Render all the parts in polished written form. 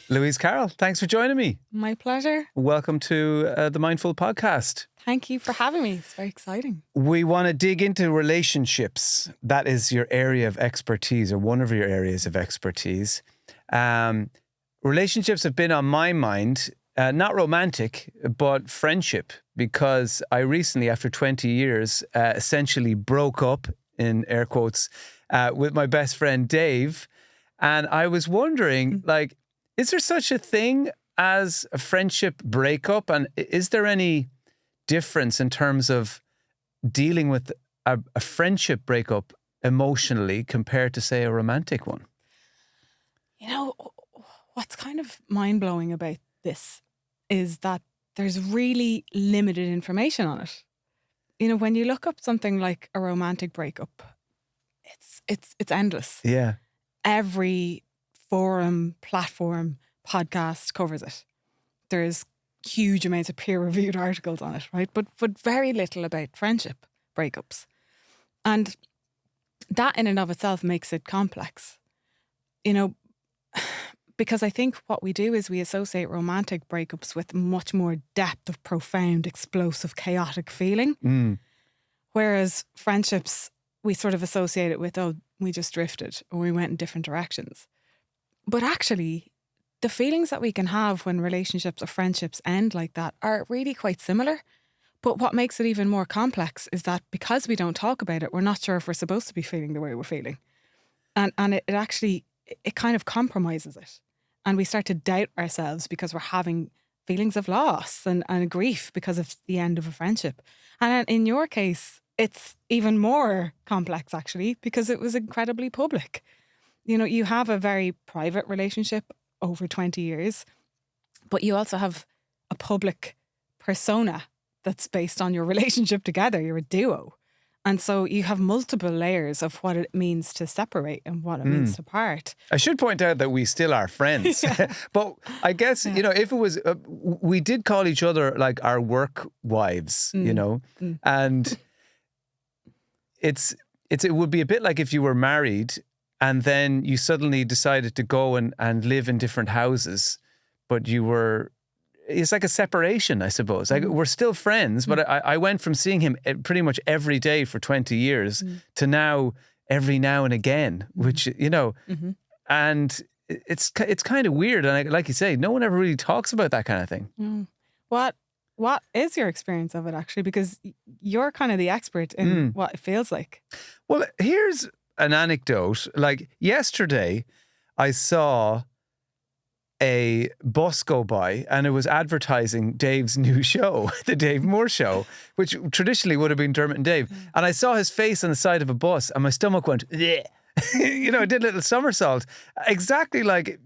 Louize Carroll, thanks for joining me. My pleasure. Welcome to the Mindful Podcast. Thank you for having me. It's very exciting. We want to dig into relationships. That is your area of expertise, or one of your areas of expertise. Relationships have been on my mind, not romantic, but friendship, because I recently, after 20 years, essentially broke up, in air quotes, with my best friend Dave. And I was wondering, is there such a thing as a friendship breakup? And is there any difference in terms of dealing with a friendship breakup emotionally compared to, say, a romantic one? You know, what's kind of mind-blowing about this is that there's really limited information on it. You know, when you look up something like a romantic breakup, it's endless. Yeah. Every forum, platform, podcast covers it. There's huge amounts of peer-reviewed articles on it, right? But very little about friendship breakups. And that in and of itself makes it complex. You know, because I think what we do is we associate romantic breakups with much more depth of profound, explosive, chaotic feeling. Whereas friendships, we sort of associate it with, we just drifted or we went in different directions. But actually, the feelings that we can have when relationships or friendships end like that are really quite similar. But what makes it even more complex is that because we don't talk about it, we're not sure if we're supposed to be feeling the way we're feeling. And it actually, it kind of compromises it. And we start to doubt ourselves because we're having feelings of loss and grief because of the end of a friendship. And in your case, it's even more complex, actually, because it was incredibly public. You know, you have a very private relationship over 20 years, but you also have a public persona that's based on your relationship together. You're a duo. And so you have multiple layers of what it means to separate and what it means to part. I should point out that we still are friends. But I guess, you know, if it was, we did call each other like our work wives, you know, and it would be a bit like if you were married and then you suddenly decided to go and live in different houses, but it's like a separation, I suppose. Like, we're still friends, but I went from seeing him pretty much every day for 20 years to now every now and again, which, you know, and it's kind of weird. And like you say, no one ever really talks about that kind of thing. What is your experience of it, actually? Because you're kind of the expert in what it feels like. Well, here's an anecdote. Like, yesterday, I saw a bus go by and it was advertising Dave's new show, the Dave Moore Show, which traditionally would have been Dermot and Dave. And I saw his face on the side of a bus and my stomach went, "Bleh." You know, I did a little somersault. Exactly like,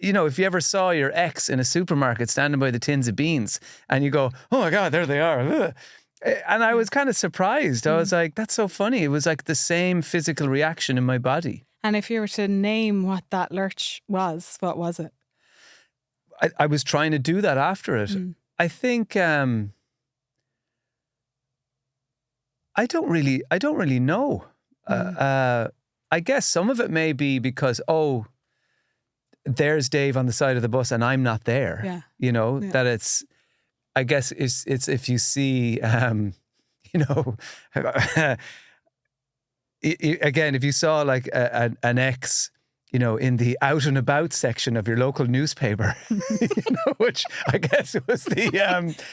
you know, if you ever saw your ex in a supermarket standing by the tins of beans and you go, "Oh my God, there they are." Ugh. And I was kind of surprised. I was like, that's so funny. It was like the same physical reaction in my body. And if you were to name what that lurch was, what was it? I was trying to do that after it. I think I don't really know. I guess some of it may be because, there's Dave on the side of the bus and I'm not there. Yeah. You know, that it's, I guess it's if you see, you know, again, if you saw like an ex, you know, in the out and about section of your local newspaper, you know, which I guess was the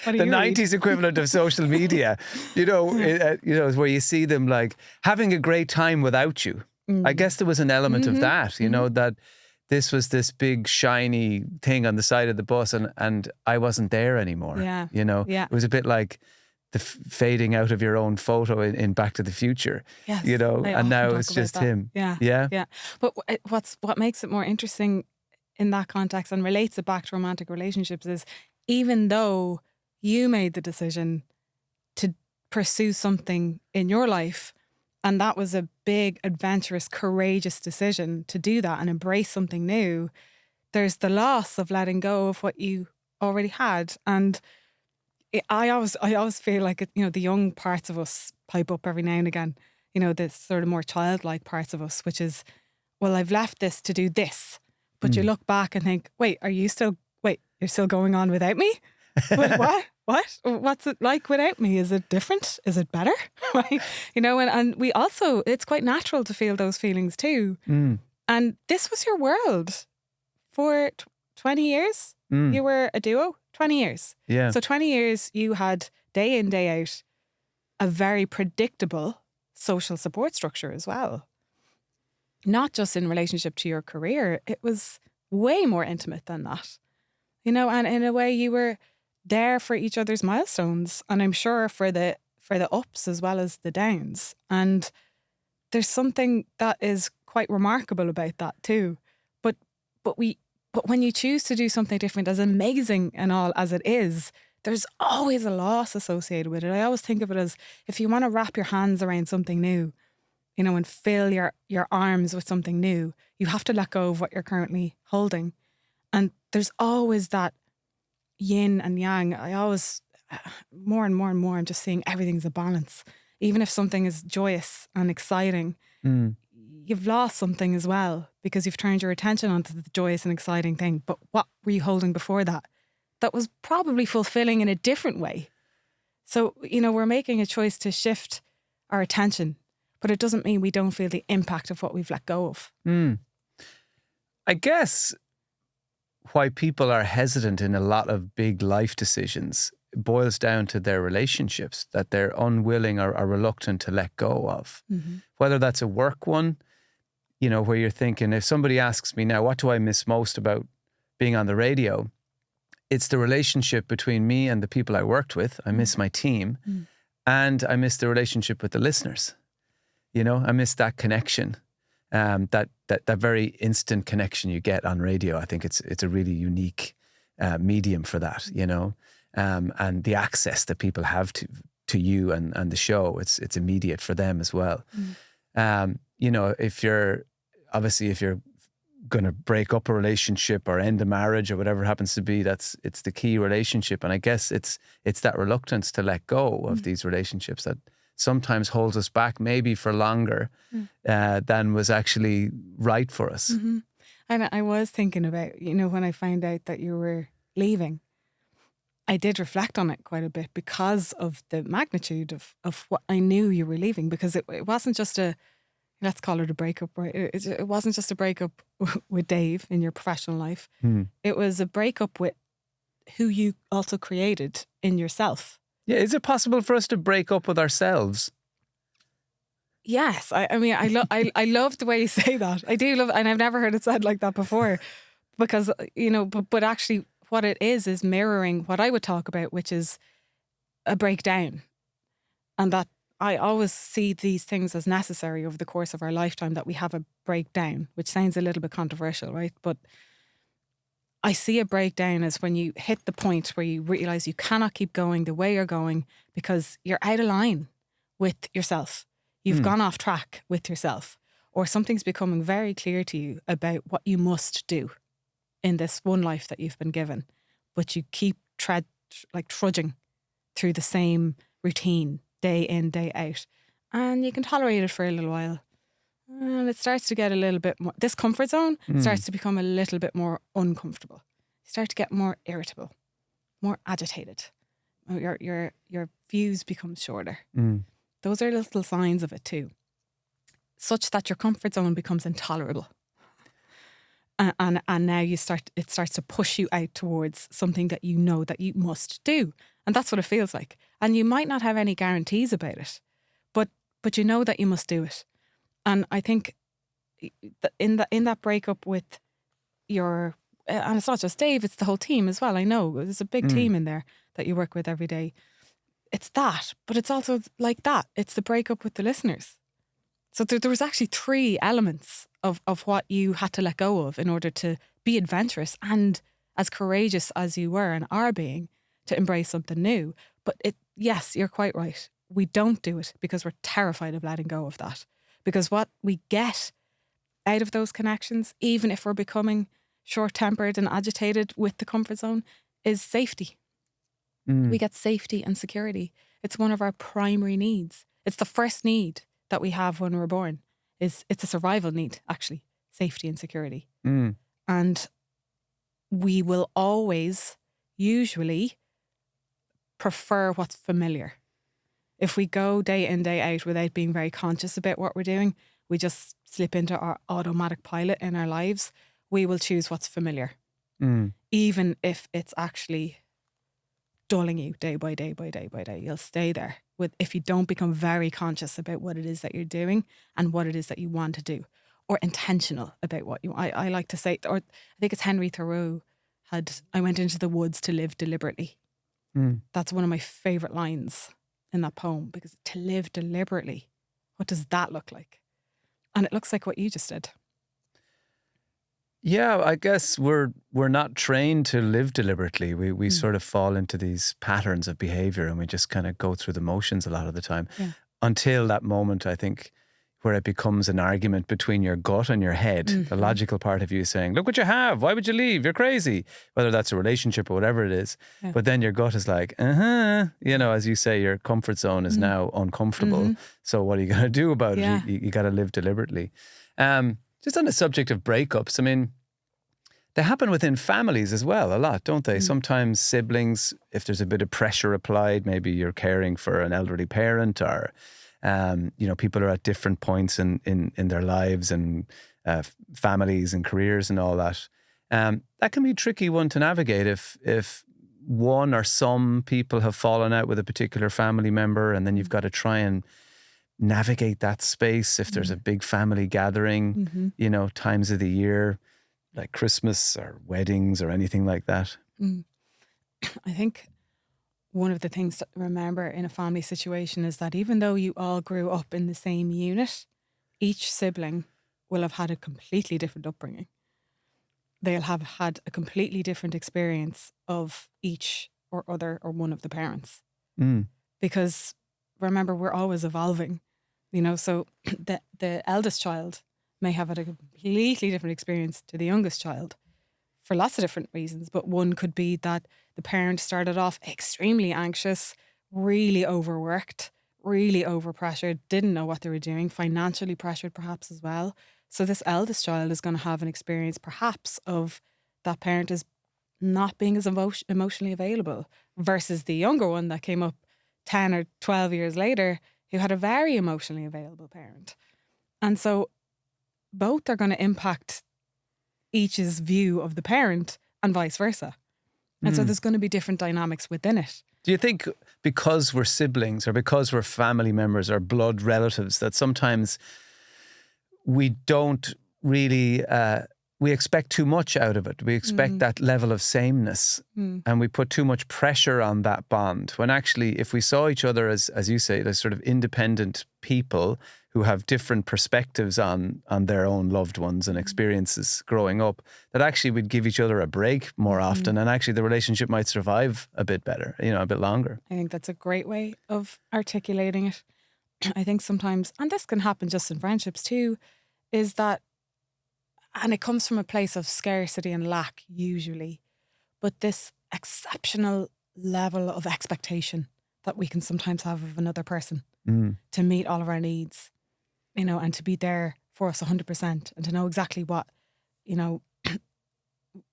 90s equivalent of social media, you know, is where you see them like having a great time without you. I guess there was an element of that, you know, that this was this big shiny thing on the side of the bus and I wasn't there anymore. Yeah. You know, it was a bit like the fading out of your own photo in Back to the Future, yes, you know, and now it's just him. Yeah. But what makes it more interesting in that context and relates it back to romantic relationships is even though you made the decision to pursue something in your life, and that was a big, adventurous, courageous decision to do that and embrace something new, there's the loss of letting go of what you already had. And I always feel like, you know, the young parts of us pipe up every now and again, you know, the sort of more childlike parts of us, which is, well, I've left this to do this, But you look back and think, you're still going on without me? Wait, what? What's it like without me? Is it different? Is it better? Right? And we also, it's quite natural to feel those feelings too. And this was your world for 20 years. You were a duo, 20 years. Yeah. So 20 years you had day in, day out, a very predictable social support structure as well. Not just in relationship to your career, it was way more intimate than that. And in a way you were there for each other's milestones, and I'm sure for the ups as well as the downs. And there's something that is quite remarkable about that too. But when you choose to do something different, as amazing and all as it is, there's always a loss associated with it. I always think of it as, if you want to wrap your hands around something new, and fill your arms with something new, you have to let go of what you're currently holding. And there's always that yin and yang. I always, more and more and more, I'm just seeing everything's a balance. Even if something is joyous and exciting, you've lost something as well, because you've turned your attention onto the joyous and exciting thing. But what were you holding before that? That was probably fulfilling in a different way. So, we're making a choice to shift our attention, but it doesn't mean we don't feel the impact of what we've let go of. I guess why people are hesitant in a lot of big life decisions boils down to their relationships that they're unwilling or are reluctant to let go of. Whether that's a work one, where you're thinking, if somebody asks me now, what do I miss most about being on the radio? It's the relationship between me and the people I worked with. I miss my team, and I miss the relationship with the listeners. I miss that connection, that very instant connection you get on radio. I think it's a really unique medium for that, and the access that people have to you and the show. It's immediate for them as well. If you're going to break up a relationship or end a marriage or whatever it happens to be, it's the key relationship. And I guess it's that reluctance to let go of these relationships that sometimes holds us back, maybe for longer than was actually right for us. And I was thinking about, when I found out that you were leaving, I did reflect on it quite a bit because of the magnitude of what I knew you were leaving, because it wasn't just let's call it a breakup, right? It wasn't just a breakup with Dave in your professional life. It was a breakup with who you also created in yourself. Yeah, is it possible for us to break up with ourselves? Yes, I love the way you say that. I do love, and I've never heard it said like that before, because but actually, what it is mirroring what I would talk about, which is a breakdown, and that I always see these things as necessary over the course of our lifetime, that we have a breakdown, which sounds a little bit controversial, right? But I see a breakdown as when you hit the point where you realise you cannot keep going the way you're going because you're out of line with yourself. You've gone off track with yourself, or something's becoming very clear to you about what you must do in this one life that you've been given, but you keep trudging through the same routine day in, day out, and you can tolerate it for a little while. And it starts to get a little bit more, this comfort zone starts to become a little bit more uncomfortable. You start to get more irritable, more agitated. Your fuse becomes shorter. Those are little signs of it too, such that your comfort zone becomes intolerable. And now it starts to push you out towards something that you know that you must do. And that's what it feels like. And you might not have any guarantees about it, but you know that you must do it. And I think in that breakup with your, and it's not just Dave, it's the whole team as well. I know there's a big team in there that you work with every day. It's that, but it's also like that. It's the breakup with the listeners. So there was actually 3 elements of what you had to let go of in order to be adventurous and as courageous as you were and are being to embrace something new. But yes, you're quite right. We don't do it because we're terrified of letting go of that. Because what we get out of those connections, even if we're becoming short-tempered and agitated with the comfort zone, is safety. We get safety and security. It's one of our primary needs. It's the first need that we have when we're born. It's a survival need, actually, safety and security. And we will always usually prefer what's familiar. If we go day in, day out without being very conscious about what we're doing, we just slip into our automatic pilot in our lives, we will choose what's familiar. Even if it's actually dulling you day by day by day by day, you'll stay there if you don't become very conscious about what it is that you're doing and what it is that you want to do, or intentional about what you. I like to say, or I think it's Henry Thoreau I went into the woods to live deliberately. That's one of my favourite lines in that poem, because to live deliberately, what does that look like? And it looks like what you just did. Yeah, I guess we're not trained to live deliberately. We sort of fall into these patterns of behavior, and we just kind of go through the motions a lot of the time, until that moment, I think, where it becomes an argument between your gut and your head. The logical part of you saying, look what you have, why would you leave? You're crazy. Whether that's a relationship or whatever it is. Yeah. But then your gut is like, as you say, your comfort zone is now uncomfortable. So what are you going to do about it? You got to live deliberately. Just on the subject of breakups, I mean, they happen within families as well, a lot, don't they? Sometimes siblings, if there's a bit of pressure applied, maybe you're caring for an elderly parent, or people are at different points in their lives and families and careers and all that. That can be a tricky one to navigate if one or some people have fallen out with a particular family member, and then you've got to try and navigate that space if there's a big family gathering, times of the year, like Christmas or weddings or anything like that. I think one of the things to remember in a family situation is that even though you all grew up in the same unit, each sibling will have had a completely different upbringing. They'll have had a completely different experience of each or other or one of the parents. Because remember, we're always evolving, so the eldest child may have had a completely different experience to the youngest child for lots of different reasons. But one could be that the parent started off extremely anxious, really overworked, really overpressured, didn't know what they were doing, financially pressured perhaps as well. So this eldest child is going to have an experience perhaps of that parent is not being as emotionally available, versus the younger one that came up 10 or 12 years later who had a very emotionally available parent. And so both are going to impact each's view of the parent and vice versa. And so there's going to be different dynamics within it. Do you think because we're siblings or because we're family members or blood relatives that sometimes we don't really, we expect too much out of it? We expect that level of sameness and we put too much pressure on that bond, when actually if we saw each other as you say, as sort of independent people who have different perspectives on their own loved ones and experiences growing up, that actually we'd give each other a break more often, and actually the relationship might survive a bit better, a bit longer. I think that's a great way of articulating it. I think sometimes, and this can happen just in friendships too, is that, and it comes from a place of scarcity and lack usually, but this exceptional level of expectation that we can sometimes have of another person to meet all of our needs, and to be there for us 100%, and to know exactly what,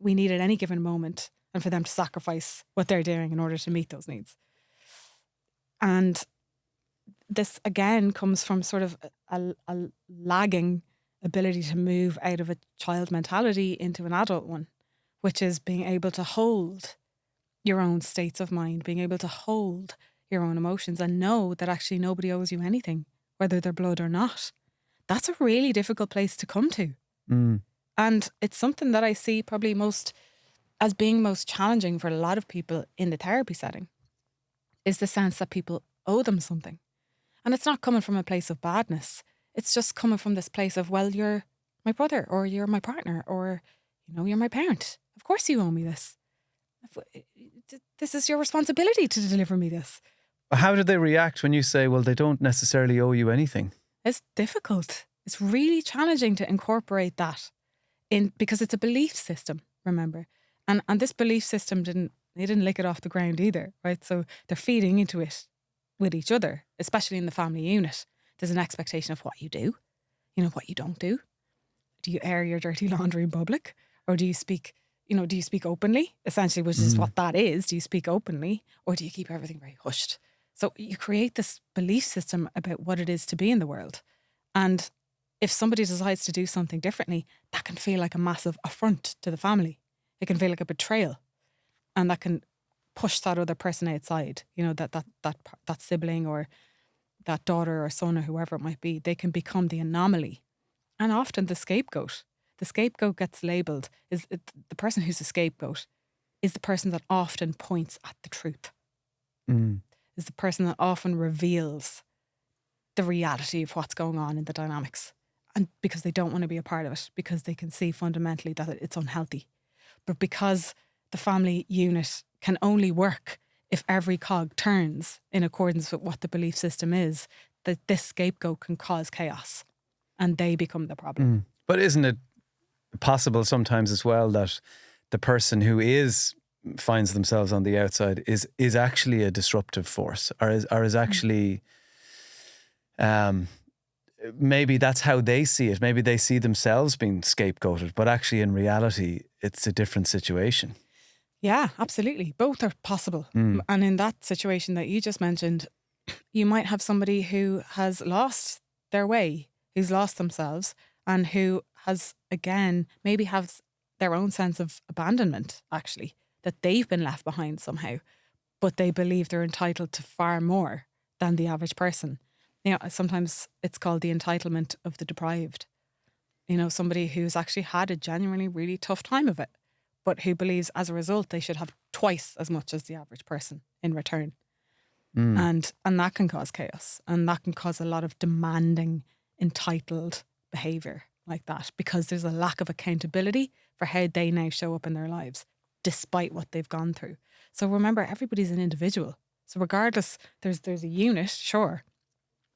we need at any given moment, and for them to sacrifice what they're doing in order to meet those needs. And this again comes from sort of a lagging ability to move out of a child mentality into an adult one, which is being able to hold your own states of mind, being able to hold your own emotions and know that actually nobody owes you anything, whether they're blood or not. That's a really difficult place to come to. And it's something that I see probably most as being most challenging for a lot of people in the therapy setting, is the sense that people owe them something. And it's not coming from a place of badness. It's just coming from this place of, well, you're my brother, or you're my partner, or, you're my parent. Of course you owe me this. This is your responsibility to deliver me this. How do they react when you say, well, they don't necessarily owe you anything? It's difficult. It's really challenging to incorporate that in, because it's a belief system, remember. And this belief system didn't lick it off the ground either, right? So they're feeding into it with each other, especially in the family unit. There's an expectation of what you do, what you don't do. Do you air your dirty laundry in public, Or do you speak, do you speak openly, essentially, which is what that is? Do you speak openly, or do you keep everything very hushed? So you create this belief system about what it is to be in the world. And if somebody decides to do something differently, that can feel like a massive affront to the family. It can feel like a betrayal. And that can push that other person outside, that sibling or that daughter or son or whoever it might be. They can become the anomaly. And often the scapegoat. The scapegoat gets labelled, the person who's the scapegoat is the person that often points at the truth. Is the person that often reveals the reality of what's going on in the dynamics. And because they don't want to be a part of it, because they can see fundamentally that it's unhealthy. But because the family unit can only work if every cog turns in accordance with what the belief system is, that this scapegoat can cause chaos and they become the problem. But isn't it possible sometimes as well that the person who finds themselves on the outside is actually a disruptive force, or is actually maybe that's how they see it. Maybe they see themselves being scapegoated, but actually in reality it's a different situation. Yeah, absolutely. Both are possible. And in that situation that you just mentioned, you might have somebody who has lost their way, who's lost themselves, and who has, again, maybe has their own sense of abandonment, actually, that they've been left behind somehow, but they believe they're entitled to far more than the average person. Sometimes it's called the entitlement of the deprived. Somebody who's actually had a genuinely really tough time of it, but who believes as a result they should have twice as much as the average person in return. And that can cause chaos, and that can cause a lot of demanding, entitled behaviour like that, because there's a lack of accountability for how they now show up in their lives, despite what they've gone through. So remember, everybody's an individual. So regardless, there's a unit, sure,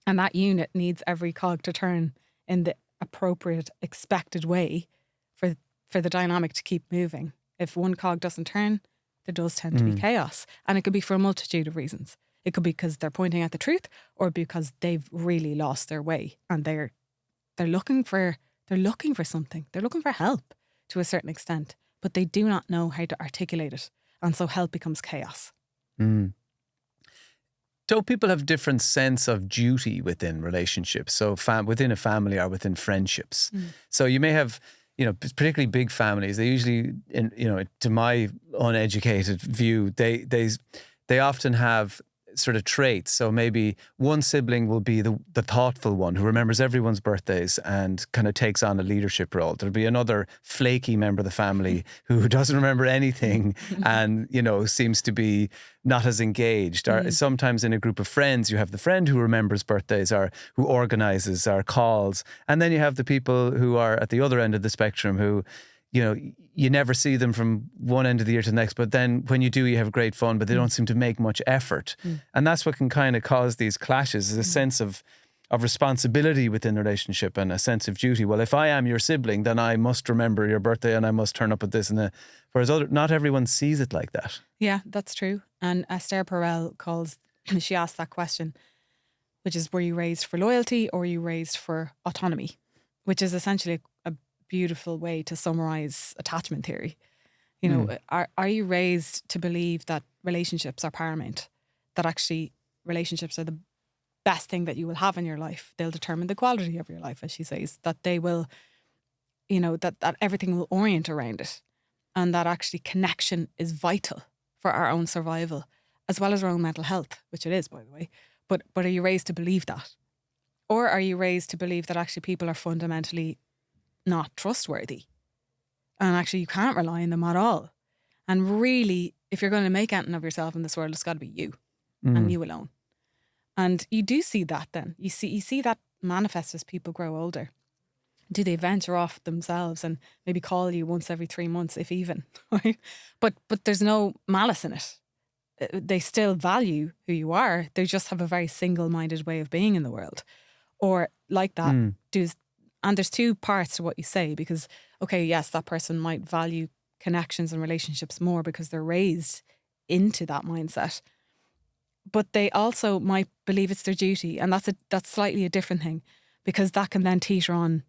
and that unit needs every cog to turn in the appropriate, expected way for the dynamic to keep moving. If one cog doesn't turn, there does tend to be chaos. And it could be for a multitude of reasons. It could be because they're pointing at the truth, or because they've really lost their way and they're looking for something. They're looking for help to a certain extent, but they do not know how to articulate it. And so help becomes chaos. So people have different sense of duty within relationships. So within a family or within friendships. So you may have, particularly big families, they usually, to my uneducated view, they often have sort of traits. So maybe one sibling will be the thoughtful one who remembers everyone's birthdays and kind of takes on a leadership role. There'll be another flaky member of the family who doesn't remember anything and, seems to be not as engaged. Or sometimes in a group of friends, you have the friend who remembers birthdays or who organizes or calls. And then you have the people who are at the other end of the spectrum who, you never see them from one end of the year to the next, but then when you do, you have great fun, but they don't seem to make much effort. And that's what can kind of cause these clashes, is a sense of responsibility within the relationship and a sense of duty. Well, if I am your sibling, then I must remember your birthday and I must turn up at this and that. Whereas not everyone sees it like that. Yeah, that's true. And Esther Perel she asked that question, which is, were you raised for loyalty or were you raised for autonomy? Which is essentially a beautiful way to summarize attachment theory. Are you raised to believe that relationships are paramount, that actually relationships are the best thing that you will have in your life? They'll determine the quality of your life, as she says, that they will, that everything will orient around it, and that actually connection is vital for our own survival as well as our own mental health, which it is, by the way. But are you raised to believe that? Or are you raised to believe that actually people are fundamentally not trustworthy and actually you can't rely on them at all? And really, if you're going to make anything of yourself in this world, it's got to be you and you alone. And you do see that then. You see that manifest as people grow older. Do they venture off themselves and maybe call you once every 3 months, if even, right? But there's no malice in it. They still value who you are. They just have a very single-minded way of being in the world. Or like that, and there's two parts to what you say, because, okay, yes, that person might value connections and relationships more because they're raised into that mindset. But they also might believe it's their duty. And that's slightly a different thing, because that can then teeter on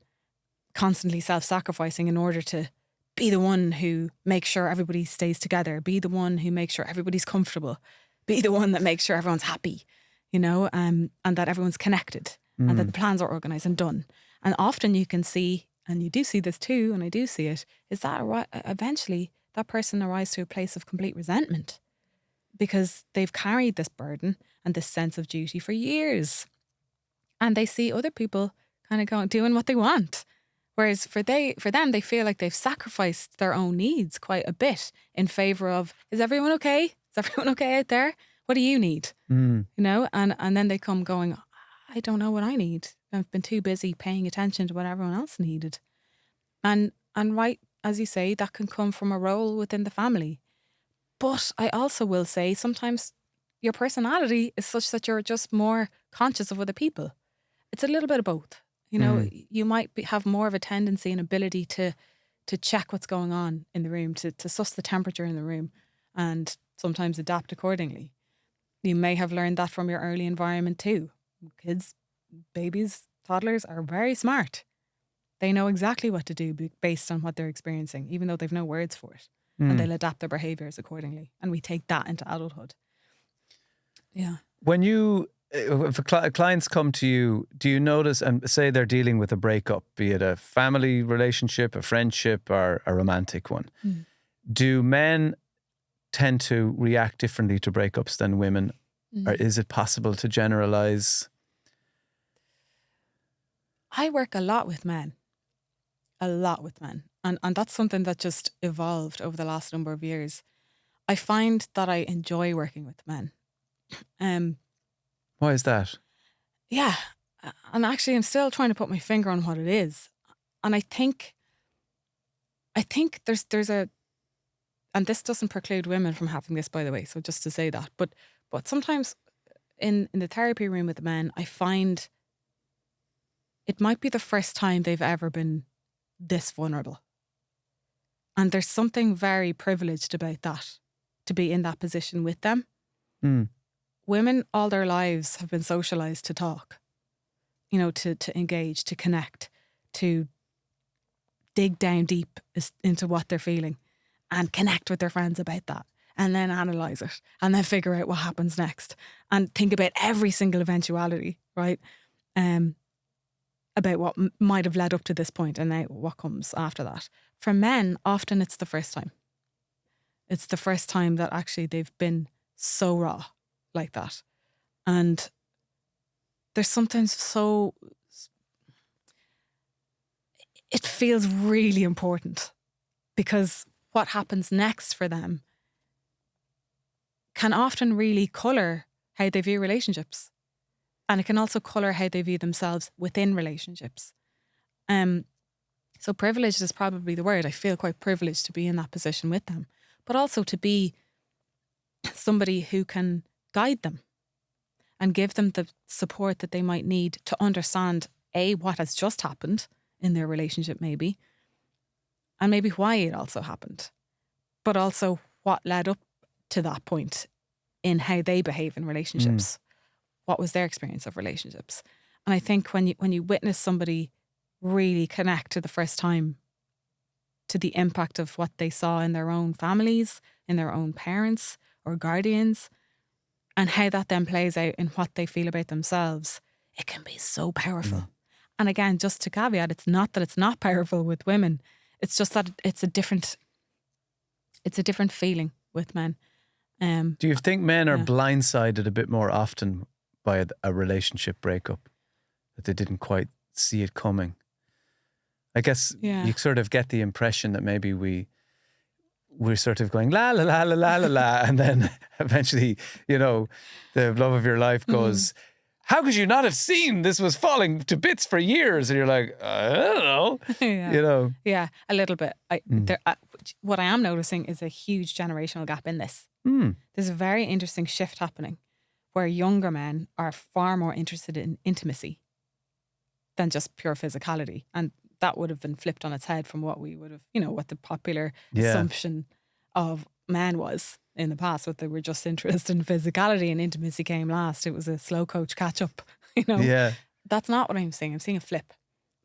constantly self-sacrificing in order to be the one who makes sure everybody stays together, be the one who makes sure everybody's comfortable, be the one that makes sure everyone's happy, and that everyone's connected and that the plans are organised and done. And often you can see, and you do see this too, and I do see it, is that eventually that person arrives to a place of complete resentment because they've carried this burden and this sense of duty for years. And they see other people kind of doing what they want. Whereas for them, they feel like they've sacrificed their own needs quite a bit in favour of, is everyone okay? Is everyone okay out there? What do you need? And then they come going, I don't know what I need. I've been too busy paying attention to what everyone else needed. And right, as you say, that can come from a role within the family. But I also will say sometimes your personality is such that you're just more conscious of other people. It's a little bit of both. You might have more of a tendency and ability to check what's going on in the room, to suss the temperature in the room and sometimes adapt accordingly. You may have learned that from your early environment too. Kids, babies, toddlers are very smart. They know exactly what to do based on what they're experiencing, even though they've no words for it. And they'll adapt their behaviours accordingly. And we take that into adulthood. Yeah. When if clients come to you, do you notice, and say they're dealing with a breakup, be it a family relationship, a friendship, or a romantic one, do men tend to react differently to breakups than women? Or is it possible to generalise? I work a lot with men. And that's something that just evolved over the last number of years. I find that I enjoy working with men. Why is that? Yeah. And actually, I'm still trying to put my finger on what it is. And I think there's a, and this doesn't preclude women from having this, by the way. So just to say that, but sometimes in the therapy room with the men, I find it might be the first time they've ever been this vulnerable. And there's something very privileged about that, to be in that position with them. Women all their lives have been socialised to talk, to engage, to connect, to dig down deep into what they're feeling and connect with their friends about that, and then analyse it, and then figure out what happens next, and think about every single eventuality, right? About what might have led up to this point and now what comes after that. For men, often it's the first time. It's the first time that actually they've been so raw like that. And there's sometimes it feels really important, because what happens next for them can often really colour how they view relationships. And it can also colour how they view themselves within relationships. So privileged is probably the word. I feel quite privileged to be in that position with them, but also to be somebody who can guide them and give them the support that they might need to understand, A, what has just happened in their relationship maybe, and maybe why it also happened, but also what led up to that point in how they behave in relationships. What was their experience of relationships? And I think when you witness somebody really connect to the first time to the impact of what they saw in their own families, in their own parents or guardians, and how that then plays out in what they feel about themselves, it can be so powerful. And again, just to caveat, it's not that it's not powerful with women. It's just that it's a different feeling with men. Do you think men are blindsided a bit more often by a relationship breakup, that they didn't quite see it coming? I guess you sort of get the impression that maybe we're sort of going la la la la la la la, and then eventually, the love of your life goes, how could you not have seen this was falling to bits for years? And you're like, I don't know. Yeah, a little bit. What I am noticing is a huge generational gap in this. There's a very interesting shift happening where younger men are far more interested in intimacy than just pure physicality. And that would have been flipped on its head from what we would have, what the popular assumption of men was in the past, that they were just interested in physicality and intimacy came last. It was a slow coach catch up, Yeah. That's not what I'm seeing. I'm seeing a flip.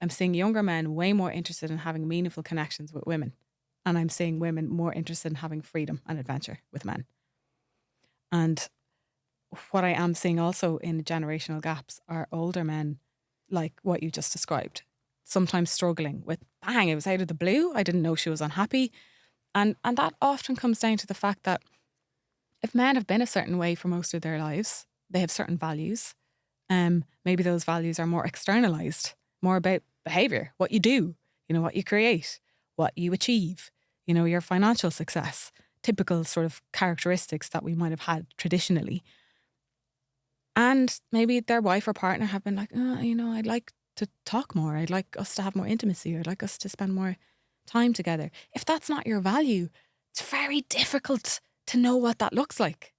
I'm seeing younger men way more interested in having meaningful connections with women And I'm seeing women more interested in having freedom and adventure with men. And what I am seeing also in generational gaps are older men, like what you just described, sometimes struggling with, bang, it was out of the blue. I didn't know she was unhappy. And that often comes down to the fact that if men have been a certain way for most of their lives, they have certain values. Maybe those values are more externalized, more about behavior, what you do, what you create, what you achieve, your financial success, typical sort of characteristics that we might have had traditionally. And maybe their wife or partner have been like, I'd like to talk more. I'd like us to have more intimacy. I'd like us to spend more time together. If that's not your value, it's very difficult to know what that looks like.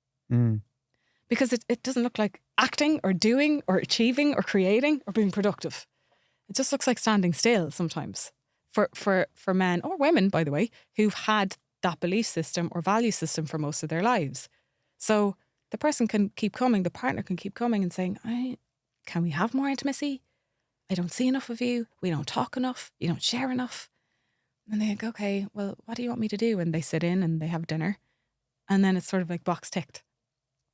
Because it doesn't look like acting or doing or achieving or creating or being productive. It just looks like standing still sometimes for men or women, by the way, who've had that belief system or value system for most of their lives. So the person can keep coming, the partner can keep coming and saying, can we have more intimacy? I don't see enough of you. We don't talk enough. You don't share enough. And they think, okay, well, what do you want me to do? And they sit in and they have dinner. And then it's sort of like box ticked.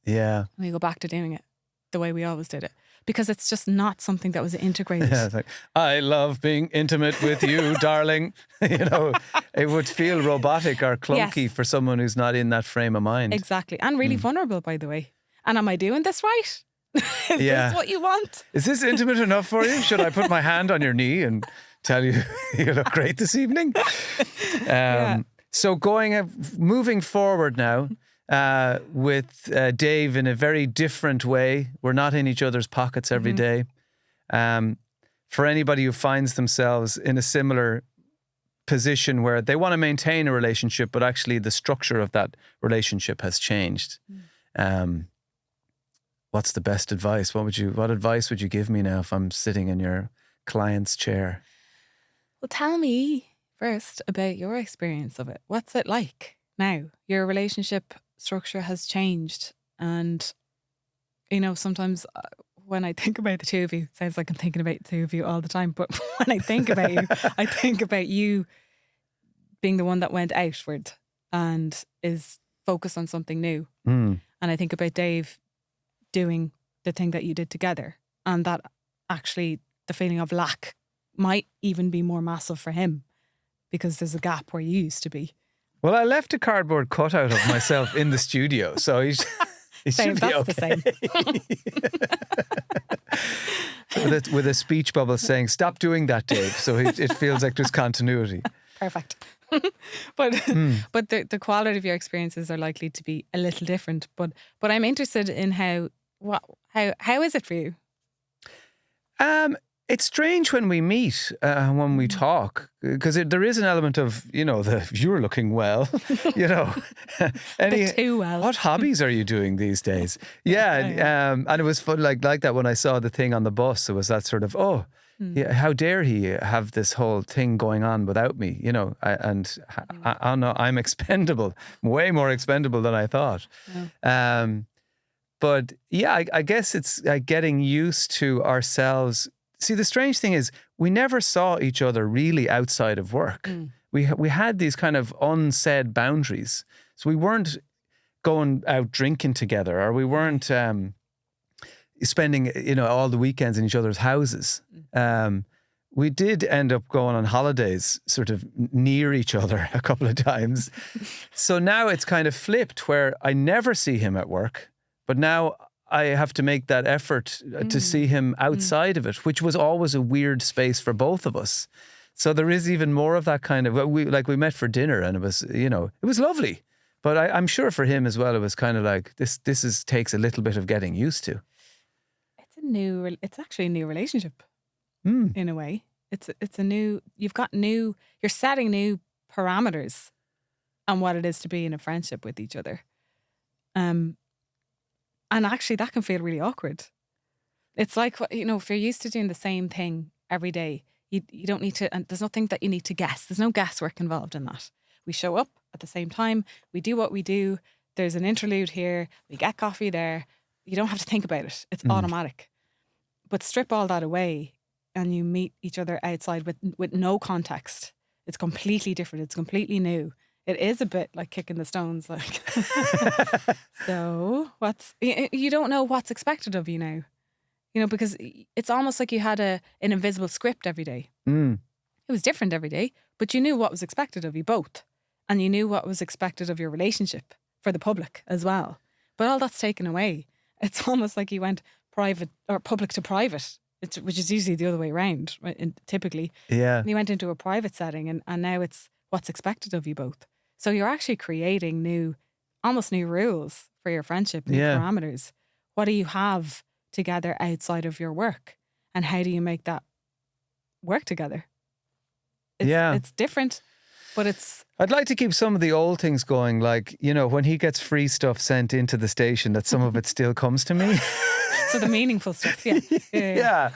Yeah. And we go back to doing it the way we always did it. Because it's just not something that was integrated. Yeah, it's like, I love being intimate with you, darling. It would feel robotic or clunky for someone who's not in that frame of mind. Exactly. And really vulnerable, by the way. And am I doing this right? Is this what you want? Is this intimate enough for you? Should I put my hand on your knee and tell you you look great this evening? So moving forward now, with Dave in a very different way. We're not in each other's pockets every day. For anybody who finds themselves in a similar position where they want to maintain a relationship, but actually the structure of that relationship has changed. What's the best advice? What advice would you give me now if I'm sitting in your client's chair? Well, tell me first about your experience of it. What's it like now? Your relationship structure has changed, and sometimes when I think about the two of you, it sounds like I'm thinking about the two of you all the time, but when I think about you, I think about you being the one that went outward and is focused on something new. And I think about Dave doing the thing that you did together, and that actually the feeling of lack might even be more massive for him because there's a gap where you used to be. Well, I left a cardboard cutout of myself in the studio, so he should be okay. with a speech bubble saying, "Stop doing that, Dave." So it feels like there's continuity. Perfect. But the quality of your experiences are likely to be a little different. But I'm interested in how is it for you? It's strange when we meet, when we talk, because there is an element of, you're looking well, Too well. What hobbies are you doing these days? Yeah. And it was fun like that when I saw the thing on the bus. It was that sort of, how dare he have this whole thing going on without me, I know I'm expendable, way more expendable than I thought. Yeah. But yeah, I guess it's getting used to ourselves. See, the strange thing is we never saw each other really outside of work. We had these kind of unsaid boundaries. So we weren't going out drinking together, or we weren't spending, all the weekends in each other's houses. We did end up going on holidays sort of near each other a couple of times. So now it's kind of flipped where I never see him at work, but now I have to make that effort to see him outside of it, which was always a weird space for both of us. So there is even more of that kind of, we met for dinner and it was, it was lovely. But I'm sure for him as well, it was kind of like, this takes a little bit of getting used to. It's actually a new relationship in a way. It's a new, you're setting new parameters on what it is to be in a friendship with each other. And actually that can feel really awkward. It's like, if you're used to doing the same thing every day, you don't need to, and there's nothing that you need to guess. There's no guesswork involved in that. We show up at the same time. We do what we do. There's an interlude here. We get coffee there. You don't have to think about it. It's automatic. But strip all that away and you meet each other outside with no context. It's completely different. It's completely new. It is a bit like kicking the stones, like. So you don't know what's expected of you now, because it's almost like you had an invisible script every day. Mm. It was different every day, but you knew what was expected of you both. And you knew what was expected of your relationship for the public as well. But all that's taken away. It's almost like you went private or public to private, which is usually the other way around, right? Typically. Yeah. And you went into a private setting and now it's what's expected of you both. So you're actually creating almost new rules for your friendship, new parameters. What do you have together outside of your work? And how do you make that work together? It's different, but I'd like to keep some of the old things going, like, when he gets free stuff sent into the station, that some of it still comes to me. So the meaningful stuff, yeah.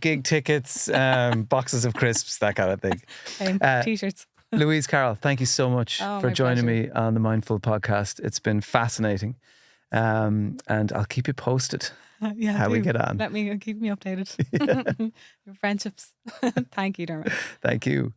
Gig tickets, boxes of crisps, that kind of thing. T-shirts. Louize Carroll, thank you so much for joining pleasure. me on the Mindful podcast. It's been fascinating. And I'll keep you posted how we get on. Keep me updated. Your friendships. Thank you, Dermot. Thank you.